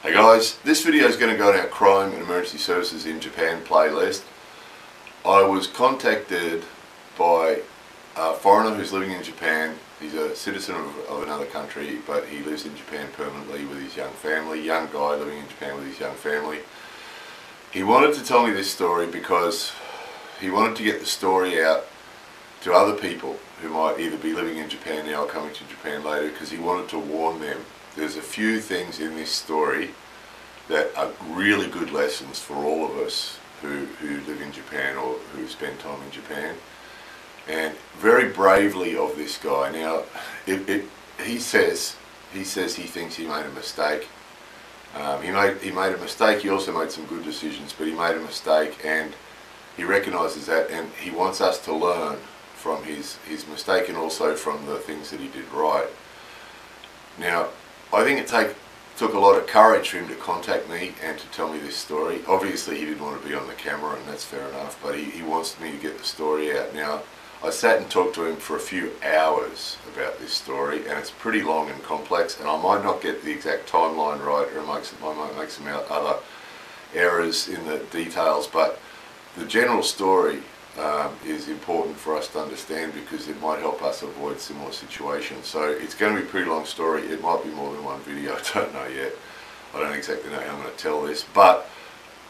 Hey guys, this video is going to go on our Crime and Emergency Services in Japan playlist. I was contacted by a foreigner who's living in Japan. He's a citizen of another country, but he lives in Japan permanently with his young family. Young guy living in Japan with his young family. He wanted to tell me this story because he wanted to get the story out to other people who might either be living in Japan now or coming to Japan later, because he wanted to warn them. There's a few things in this story that are really good lessons for all of us who live in Japan or who spend time in Japan. And very bravely of this guy. Now, he says he thinks he made a mistake. He made a mistake. He also made some good decisions, but he made a mistake, and he recognises that, and he wants us to learn from his mistake and also from the things that he did right. Now, I think it took a lot of courage for him to contact me and to tell me this story. Obviously, he didn't want to be on the camera, and that's fair enough, but he wants me to get the story out. Now, I sat and talked to him for a few hours about this story, and it's pretty long and complex, and I might not get the exact timeline right, or I might make some other errors in the details, but the general story is important for us to understand because it might help us avoid similar situations. So it's going to be a pretty long story. It might be more than one video. I don't know yet. I don't exactly know how I'm going to tell this, but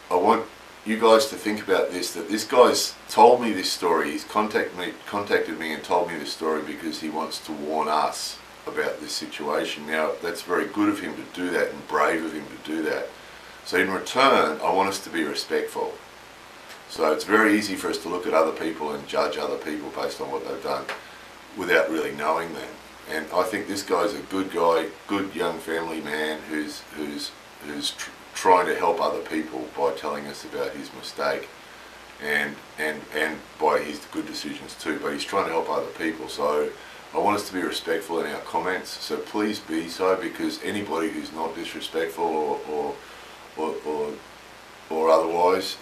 I want you guys to think about this, that this guy's told me this story. He's contacted me and told me this story because he wants to warn us about this situation. Now, that's very good of him to do that and brave of him to do that. So in return, I want us to be respectful. So it's very easy for us to look at other people and judge other people based on what they've done without really knowing them. And I think this guy's a good guy, good young family man who's trying to help other people by telling us about his mistake and by his good decisions too. But he's trying to help other people. So I want us to be respectful in our comments. So please be so, because anybody who's not disrespectful or otherwise,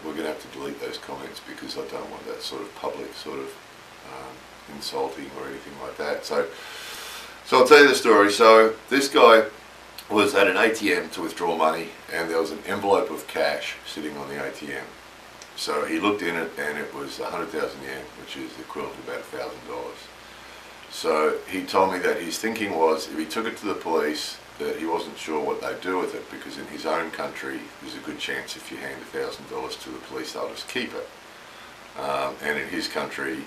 we're going to have to delete those comments, because I don't want that sort of public sort of insulting or anything like that. So I'll tell you the story. So this guy was at an ATM to withdraw money, and there was an envelope of cash sitting on the ATM. So he looked in it, and it was 100,000 yen, which is equivalent to about $1,000. So he told me that his thinking was, if he took it to the police, that he wasn't sure what they'd do with it, because in his own country there's a good chance if you hand $1,000 to the police, they'll just keep it. And in his country,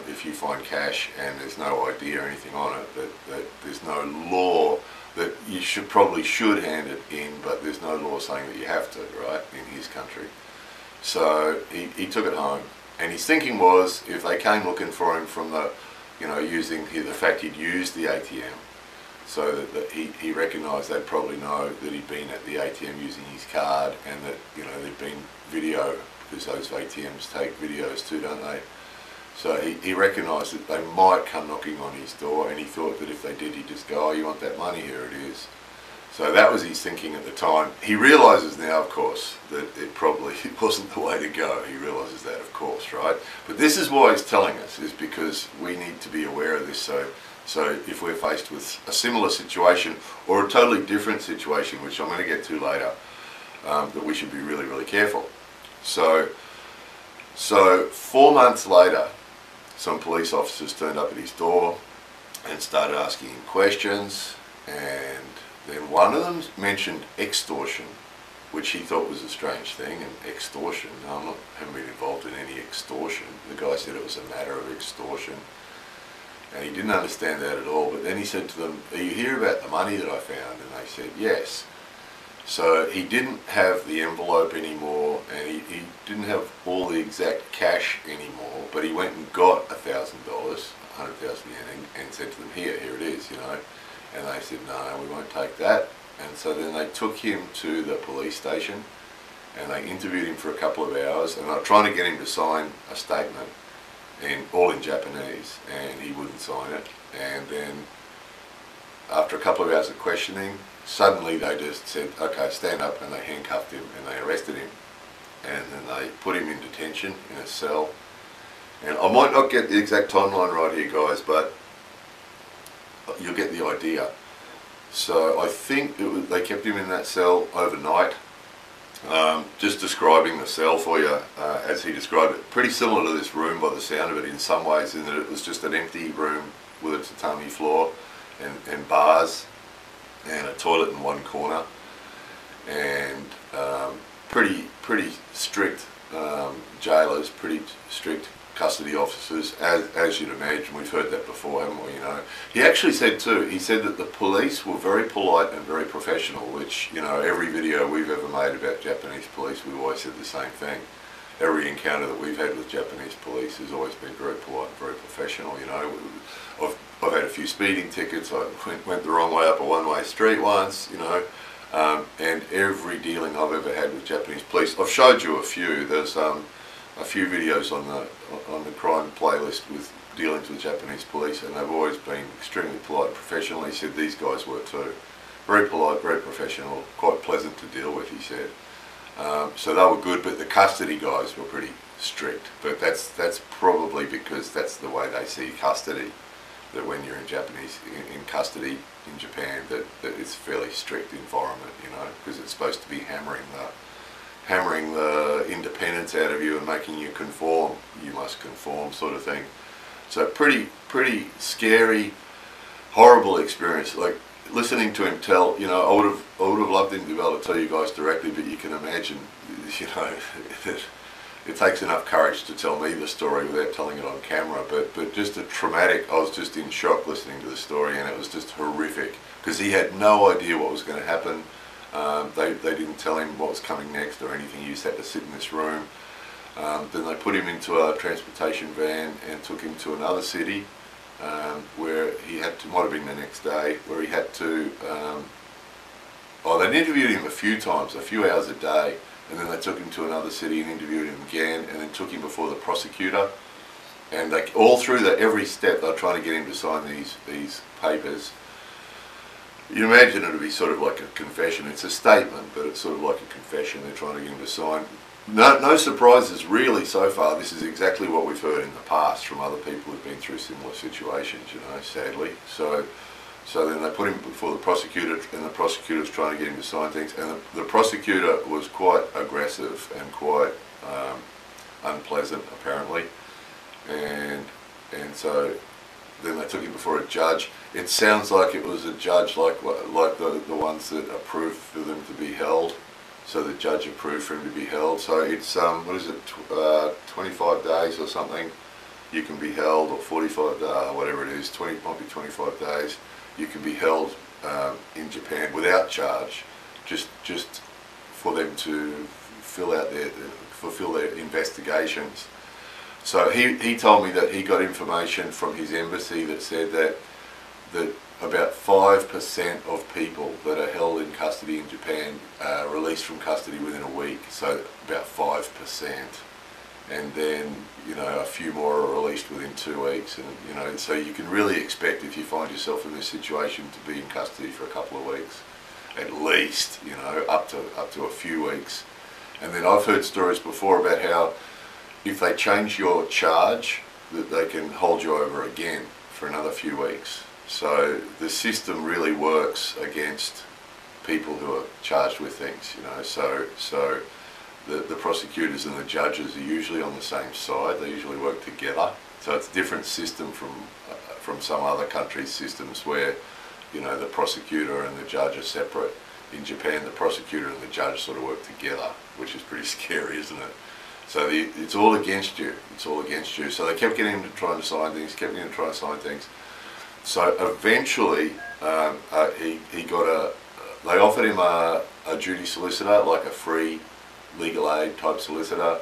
if you find cash and there's no ID or anything on it, that there's no law that you probably should hand it in, but there's no law saying that you have to, right, in his country. So he took it home, and his thinking was, if they came looking for him from the, using the fact he'd used the ATM, so that he recognised they'd probably know that he'd been at the ATM using his card, and that there'd been video, because those ATMs take videos too, don't they? So he recognised that they might come knocking on his door, and he thought that if they did, he'd just go, oh, you want that money? Here it is. So that was his thinking at the time. He realises now, of course, that it probably wasn't the way to go. He realises that, of course, right? But this is why he's telling us, is because we need to be aware of this. So if we're faced with a similar situation or a totally different situation, which I'm going to get to later, that we should be really, really careful. So 4 months later, some police officers turned up at his door and started asking him questions, and then one of them mentioned extortion, which he thought was a strange thing. And extortion, I haven't been involved in any extortion. The guy said it was a matter of extortion, and he didn't understand that at all. But then he said to them, "Are you here about the money that I found?" And they said, "Yes." So he didn't have the envelope anymore, and he didn't have all the exact cash anymore, but he went and got $1,000, 100,000 yen, and said to them, here it is, And they said, no, we won't take that. And so then they took him to the police station, and they interviewed him for a couple of hours, and they were trying to get him to sign a statement, all in Japanese, and he wouldn't sign it. And then after a couple of hours of questioning, suddenly they just said, okay, stand up, and they handcuffed him and they arrested him, and then they put him in detention in a cell. And I might not get the exact timeline right here, guys, but you'll get the idea. So I think they kept him in that cell overnight. Just describing the cell for you as he described it, pretty similar to this room by the sound of it in some ways, in that it was just an empty room with a tatami floor and bars and a toilet in one corner, and pretty strict jailers, pretty strict custody officers, as you'd imagine. We've heard that before, haven't we? You know, he actually said too, he said that the police were very polite and very professional, which, you know, every video we've ever made about Japanese police, we've always said the same thing. Every encounter that we've had with Japanese police has always been very polite and very professional. You know, I've had a few speeding tickets. I went the wrong way up a one-way street once, you know, and every dealing I've ever had with Japanese police, I've showed you a few. There's a few videos on the crime playlist with dealings with Japanese police, and they've always been extremely polite and professional. He said these guys were too. Very polite, very professional, quite pleasant to deal with, he said. So they were good, but the custody guys were pretty strict. But that's probably because that's the way they see custody. That when you're in custody in Japan, that it's a fairly strict environment, you know, because it's supposed to be hammering the independence out of you and making you conform. You must conform, sort of thing. So pretty scary, horrible experience. Like listening to him tell, you know, I would have loved him to be able to tell you guys directly, but you can imagine, you know, it takes enough courage to tell me the story without telling it on camera. But just a traumatic. I was just in shock listening to the story, and it was just horrific because he had no idea what was going to happen. They didn't tell him what was coming next or anything. He just had to sit in this room. Then they put him into a transportation van and took him to another city where he had to, might have been the next day, where he had to, they interviewed him a few times, a few hours a day, and then they took him to another city and interviewed him again, and then took him before the prosecutor. And they, all through that, every step, they're trying to get him to sign these papers. You imagine it would be sort of like a confession. It's a statement, but it's sort of like a confession. They're trying to get him to sign. No surprises really so far. This is exactly what we've heard in the past from other people who've been through similar situations, you know, sadly. So then they put him before the prosecutor, and the prosecutor's trying to get him to sign things. And the prosecutor was quite aggressive and quite unpleasant, apparently. And so then they took him before a judge. It sounds like it was a judge like the ones that approved for them to be held. So the judge approved for him to be held. So it's, what is it, 25 days or something you can be held, or 45 days, whatever it is, might be 25 days. You can be held in Japan without charge, just for them to fulfill their investigations. So he told me that he got information from his embassy that said that about 5% of people that are held in custody in Japan are released from custody within a week. So about 5%, and then, you know, a few more are released within 2 weeks, and, you know, so you can really expect, if you find yourself in this situation, to be in custody for a couple of weeks, at least, you know, up to a few weeks. And then I've heard stories before about how if they change your charge, that they can hold you over again for another few weeks. So the system really works against people who are charged with things, you know. So the prosecutors and the judges are usually on the same side. They usually work together. So it's a different system from some other countries' systems where, you know, the prosecutor and the judge are separate. In Japan, the prosecutor and the judge sort of work together, which is pretty scary, isn't it? So it's all against you. It's all against you. So they kept getting him to try and sign things, kept getting him to try and sign things. So eventually, he got they offered him a duty solicitor, like a free legal aid type solicitor,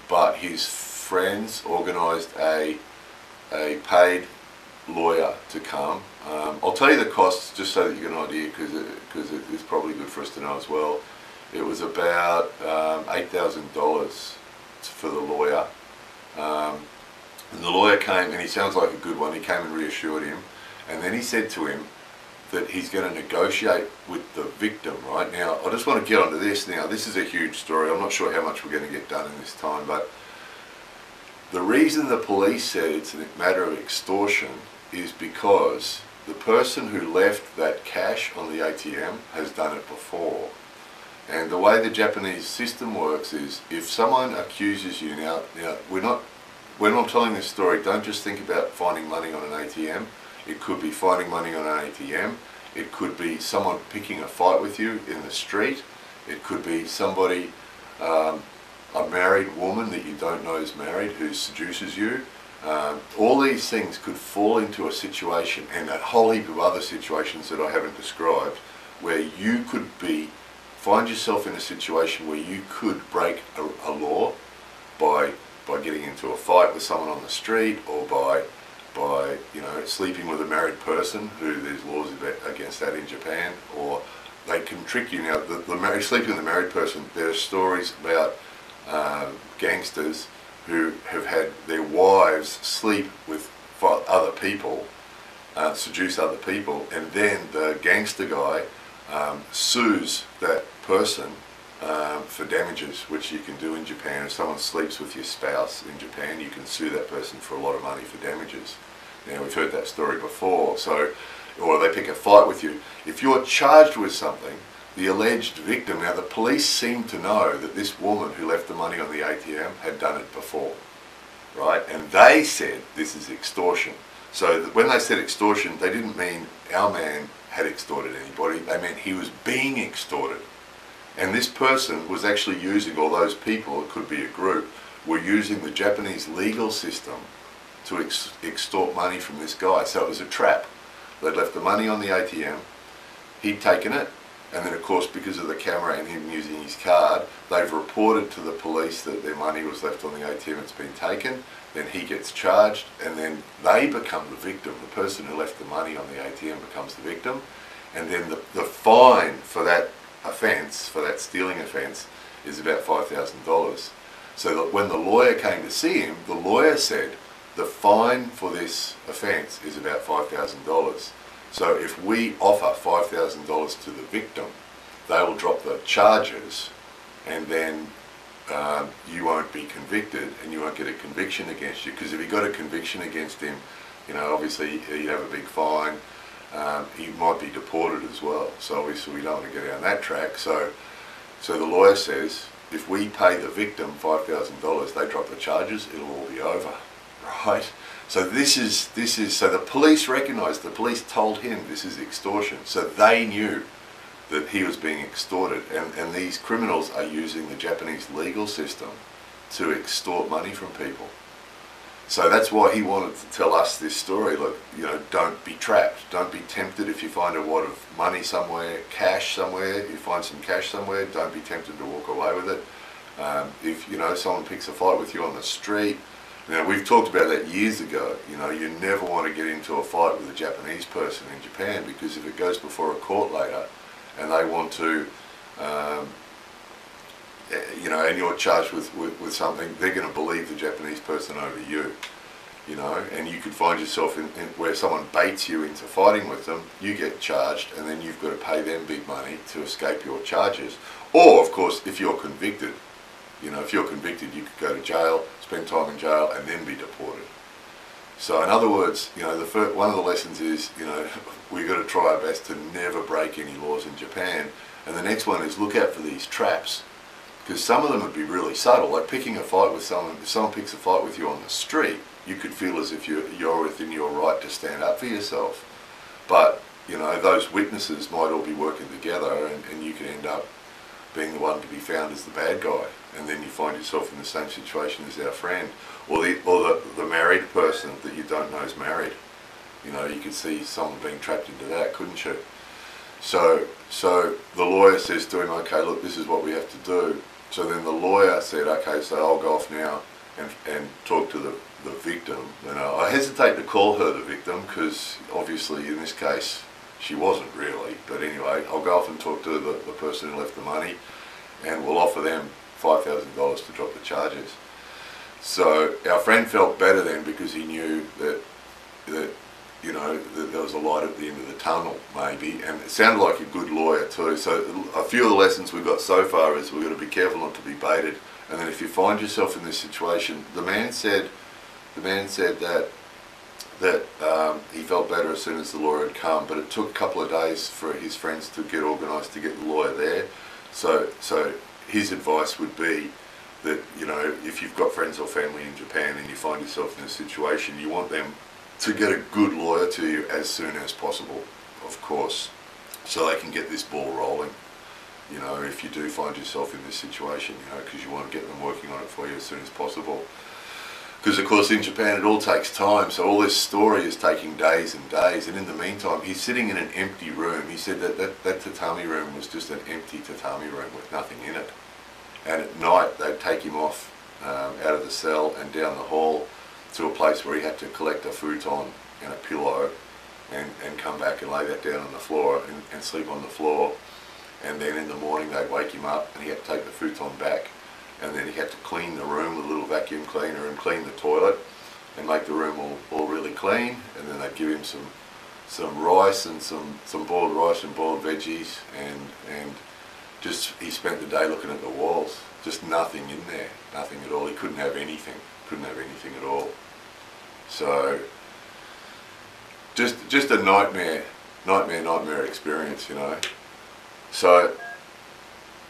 but his friends organised a paid lawyer to come. I'll tell you the costs just so that you get an idea, because it's probably good for us to know as well. It was about $8,000 for the lawyer. And the lawyer came, and he sounds like a good one. He came and reassured him, and then he said to him that he's going to negotiate with the victim. Right now, I just want to get onto this. Now, this is a huge story. I'm not sure how much we're going to get done in this time, but The reason the police said it's a matter of extortion is because the person who left that cash on the ATM has done it before. And the way the Japanese system works is, if someone accuses you, now we're not telling this story, don't just think about finding money on an ATM. It could be finding money on an ATM. It could be someone picking a fight with you in the street. It could be somebody, a married woman that you don't know is married who seduces you. All these things could fall into a situation, and a whole heap of other situations that I haven't described, where you could find yourself in a situation where you could break a law by getting into a fight with someone on the street, or by sleeping with a married person, who there's laws against that in Japan, or they can trick you. Now, sleeping with a married person, there are stories about gangsters who have had their wives sleep with other people, seduce other people, and then the gangster guy sues that person for damages, which you can do in Japan. If someone sleeps with your spouse in Japan, you can sue that person for a lot of money for damages. Now, we've heard that story before. Or they pick a fight with you. If you're charged with something, the alleged victim, now the police seem to know that this woman who left the money on the ATM had done it before, right? And they said this is extortion. So when they said extortion, they didn't mean our man had extorted anybody. They meant he was being extorted. And this person was actually using, all those people, it could be a group, were using the Japanese legal system to extort money from this guy. So it was a trap. They'd left the money on the ATM, he'd taken it, and then of course, because of the camera and him using his card, they've reported to the police that their money was left on the ATM, it's been taken. Then he gets charged, and then they become the victim. The person who left the money on the ATM becomes the victim, and then the fine for that offence, for that stealing offence, is about $5,000. So that when the lawyer came to see him, the lawyer said the fine for this offence is about $5,000. So if we offer $5,000 to the victim, they will drop the charges, and then you won't be convicted, and you won't get a conviction against you. Because if you got a conviction against him, obviously he'd have a big fine. He might be deported as well. So obviously we don't want to go down that track. So the lawyer says, if we pay the victim $5,000, they drop the charges, it'll all be over, right? So so the police recognised, the police told him this is extortion. So they knew that he was being extorted, and these criminals are using the Japanese legal system to extort money from people. So that's why he wanted to tell us this story. Look, don't be trapped. Don't be tempted if you find a wad of money somewhere, cash somewhere, you find some cash somewhere, don't be tempted to walk away with it. If, someone picks a fight with you on the street, we've talked about that years ago. You never want to get into a fight with a Japanese person in Japan, because if it goes before a court later and they want to, and you're charged with something, they're going to believe the Japanese person over you, and you could find yourself in where someone baits you into fighting with them, you get charged, and then you've got to pay them big money to escape your charges. Or, of course, if you're convicted, you could go to jail, spend time in jail, and then be deported. So in other words, one of the lessons is, we've got to try our best to never break any laws in Japan. And the next one is look out for these traps, because some of them would be really subtle, like picking a fight with someone. If someone picks a fight with you on the street, you could feel as if you're within your right to stand up for yourself. But, those witnesses might all be working together, and you could end up being the one to be found as the bad guy, and then you find yourself in the same situation as our friend, or the married person that you don't know is married. You could see someone being trapped into that, couldn't you? So the lawyer says to him, okay, look, this is what we have to do. So then the lawyer said, okay, so I'll go off now and talk to the victim. I hesitate to call her the victim, because obviously in this case she wasn't really, but anyway, I'll go off and talk to the person who left the money, and we'll offer them $5,000 to drop the charges. So our friend felt better then, because he knew that there was a light at the end of the tunnel, maybe, and it sounded like a good lawyer too. So a few of the lessons we've got so far is we've got to be careful not to be baited, And then if you find yourself in this situation, the man said that he felt better as soon as the lawyer had come, but it took a couple of days for his friends to get organised to get the lawyer there. So his advice would be that, you know, if you've got friends or family in Japan and you find yourself in a situation, you want them to get a good lawyer to you as soon as possible, of course, so they can get this ball rolling. You know, if you do find yourself in this situation, you know, because you want to get them working on it for you as soon as possible. Because of course in Japan it all takes time, so all this story is taking days and days, and in the meantime he's sitting in an empty room. He said that tatami room was just an empty tatami room with nothing in it. And at night they'd take him off out of the cell and down the hall to a place where he had to collect a futon and a pillow and come back and lay that down on the floor and sleep on the floor. And then in the morning they'd wake him up and he had to take the futon back, and then he had to clean the room with a little vacuum cleaner and clean the toilet and make the room all really clean. And then they'd give him some rice and some boiled rice and boiled veggies, and just he spent the day looking at the walls, just nothing in there, nothing at all. He couldn't have anything at all. So just a nightmare experience, you know. So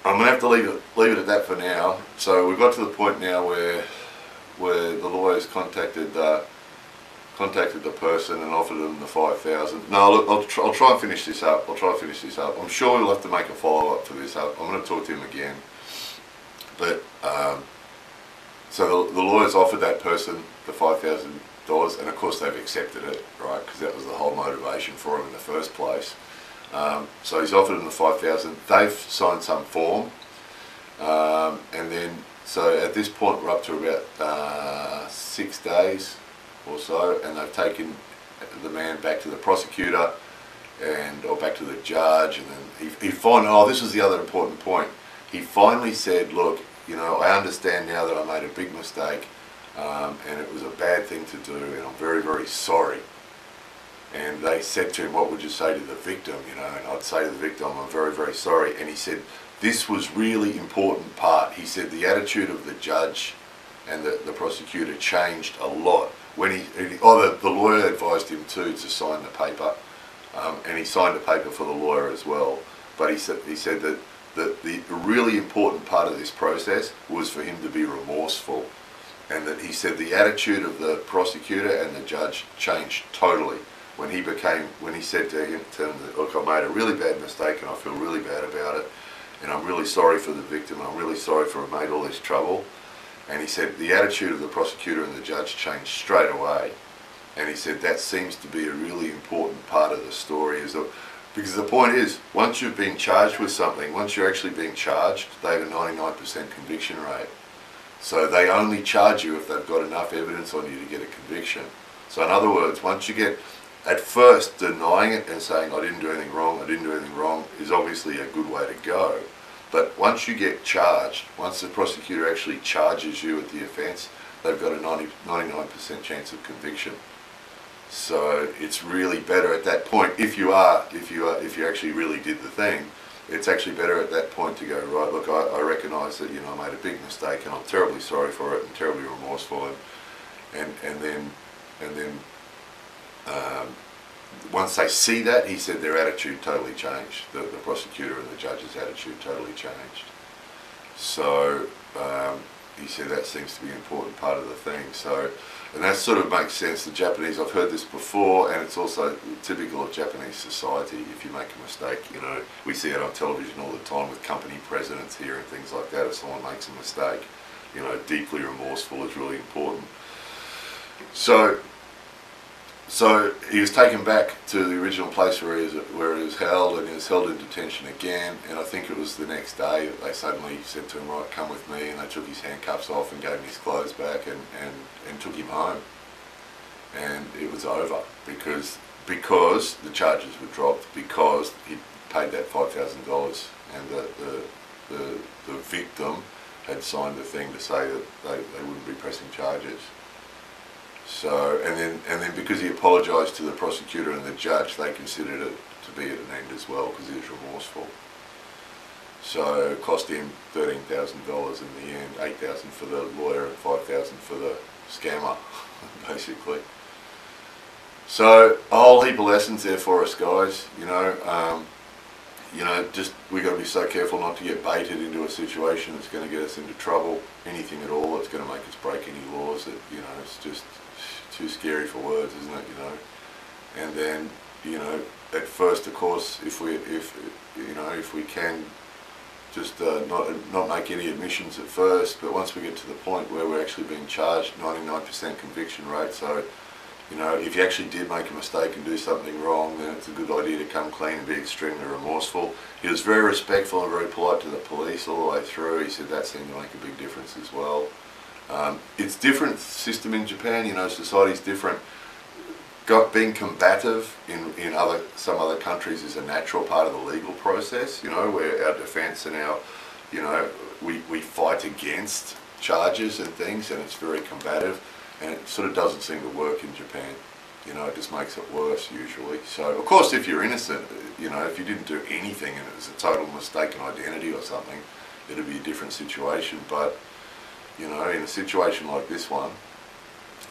I'm going to have to leave it at that for now. So we've got to the point now where the lawyers contacted the person and offered them the $5,000. No, look, I'll try and finish this up. I'm sure we'll have to make a follow-up for this. I'm going to talk to him again. But so the lawyers offered that person the $5,000, and of course they've accepted it, right? Because that was the whole motivation for him in the first place. So he's offered them the $5,000. They've signed some form, and then so at this point we're up to about 6 days or so, and they've taken the man back to the prosecutor or back to the judge, and then he finally, oh, this was the other important point. He finally said, look, you know, I understand now that I made a big mistake, and it was a bad thing to do, and I'm very, very sorry. And they said to him, what would you say to the victim, you know? And I'd say to the victim, I'm very, very sorry. And he said, this was really important part. He said the attitude of the judge and the prosecutor changed a lot. When the lawyer advised him to sign the paper, and he signed the paper for the lawyer as well. But he said that the really important part of this process was for him to be remorseful. And that he said the attitude of the prosecutor and the judge changed totally when he said to him that, look, I made a really bad mistake and I feel really bad about it, and I'm really sorry for the victim, I'm really sorry for having made all this trouble. And he said the attitude of the prosecutor and the judge changed straight away. And he said that seems to be a really important part of the story, because the point is, once you've been charged with something, once you're actually being charged, they have a 99% conviction rate. So they only charge you if they've got enough evidence on you to get a conviction. So in other words, once you get, at first denying it and saying I didn't do anything wrong is obviously a good way to go. But once you get charged, once the prosecutor actually charges you with the offence, they've got a 99% chance of conviction. So it's really better at that point, if you actually really did the thing, it's actually better at that point to go, right, look, I recognise that, you know, I made a big mistake and I'm terribly sorry for it and terribly remorseful, and then once they see that, he said their attitude totally changed. The prosecutor and the judge's attitude totally changed. So he said that seems to be an important part of the thing. So, and that sort of makes sense. The Japanese, I've heard this before, and it's also typical of Japanese society. If you make a mistake, you know, we see it on television all the time with company presidents here and things like that. If someone makes a mistake, you know, deeply remorseful is really important. So he was taken back to the original place where he was held, and he was held in detention again. And I think it was the next day that they suddenly said to him, right, come with me, and they took his handcuffs off and gave him his clothes back and took him home. And it was over because the charges were dropped, because he paid that $5,000, and the victim had signed a thing to say that they wouldn't be pressing charges. So, and then because he apologised to the prosecutor and the judge, they considered it to be at an end as well, because he was remorseful. So it cost him $13,000 in the end, $8,000 for the lawyer and $5,000 for the scammer, basically. So a whole heap of lessons there for us, guys. Just we got to be so careful not to get baited into a situation that's going to get us into trouble. Anything at all that's going to make us break any laws. That it's just too scary for words, isn't it? And then at first, of course, if we can just not make any admissions at first, but once we get to the point where we're actually being charged, 99% conviction rate. So if you actually did make a mistake and do something wrong, then it's a good idea to come clean and be extremely remorseful. He was very respectful and very polite to the police all the way through. He said that seemed to make a big difference as well. It's different system in Japan. Society's different. Being combative in some other countries is a natural part of the legal process. Where our defence and our we fight against charges and things, and it's very combative. And it sort of doesn't seem to work in Japan. It just makes it worse usually. So, of course, if you're innocent, if you didn't do anything and it was a total mistaken identity or something, it'd be a different situation. But, in a situation like this one,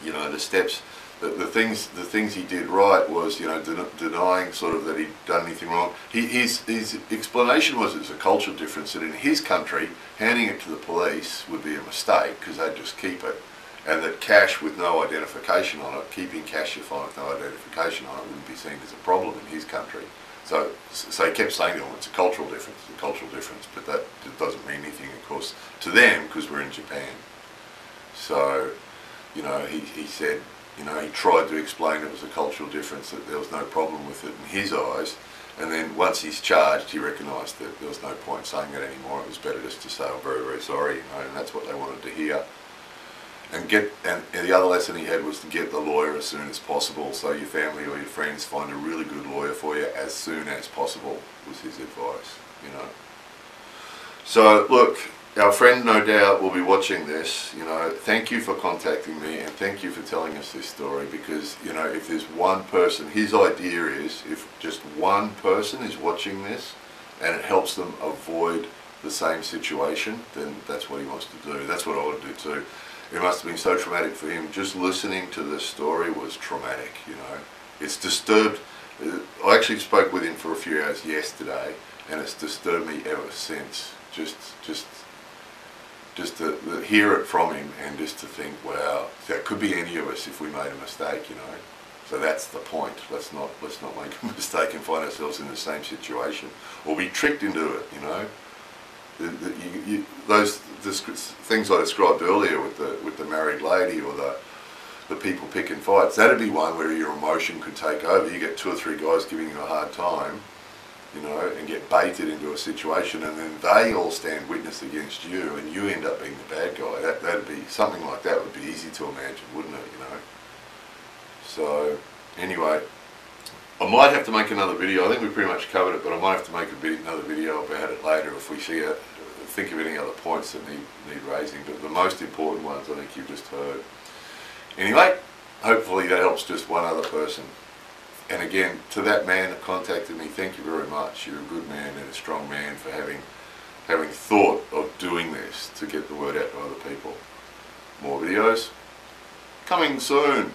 the steps, the things he did right was, denying sort of that he'd done anything wrong. His explanation was it's a cultural difference, that in his country, handing it to the police would be a mistake because they'd just keep it. And that cash with no identification on it, keeping cash you find with no identification on it, wouldn't be seen as a problem in his country. So he kept saying to them, it's a cultural difference, but that doesn't mean anything, of course, to them, because we're in Japan. So, he said, he tried to explain it was a cultural difference, that there was no problem with it in his eyes. And then once he's charged, he recognised that there was no point saying that anymore. It was better just to say, I'm very, very sorry, and that's what they wanted to hear. And the other lesson he had was to get the lawyer as soon as possible. So your family or your friends find a really good lawyer for you as soon as possible, was his advice. So look, our friend no doubt will be watching this. Thank you for contacting me, and thank you for telling us this story, because if there's one person, his idea is if just one person is watching this and it helps them avoid the same situation, then that's what he wants to do. That's what I would do too. It must have been so traumatic for him. Just listening to this story was traumatic, It's disturbed. I actually spoke with him for a few hours yesterday, and it's disturbed me ever since. Just to hear it from him, and just to think, wow, that could be any of us if we made a mistake, So that's the point. Let's not make a mistake and find ourselves in the same situation, or be tricked into it, Those things I described earlier with the married lady or the people picking fights, that'd be one where your emotion could take over. You get 2 or 3 guys giving you a hard time, and get baited into a situation, and then they all stand witness against you, and you end up being the bad guy. That'd be something like that would be easy to imagine, wouldn't it? So anyway, I might have to make another video. I think we pretty much covered it, but I might have to make another video about it later if we think of any other points that need raising. But the most important ones I think you've just heard. Anyway, hopefully that helps just one other person. And again, to that man that contacted me, thank you very much. You're a good man and a strong man for having thought of doing this to get the word out to other people. More videos coming soon.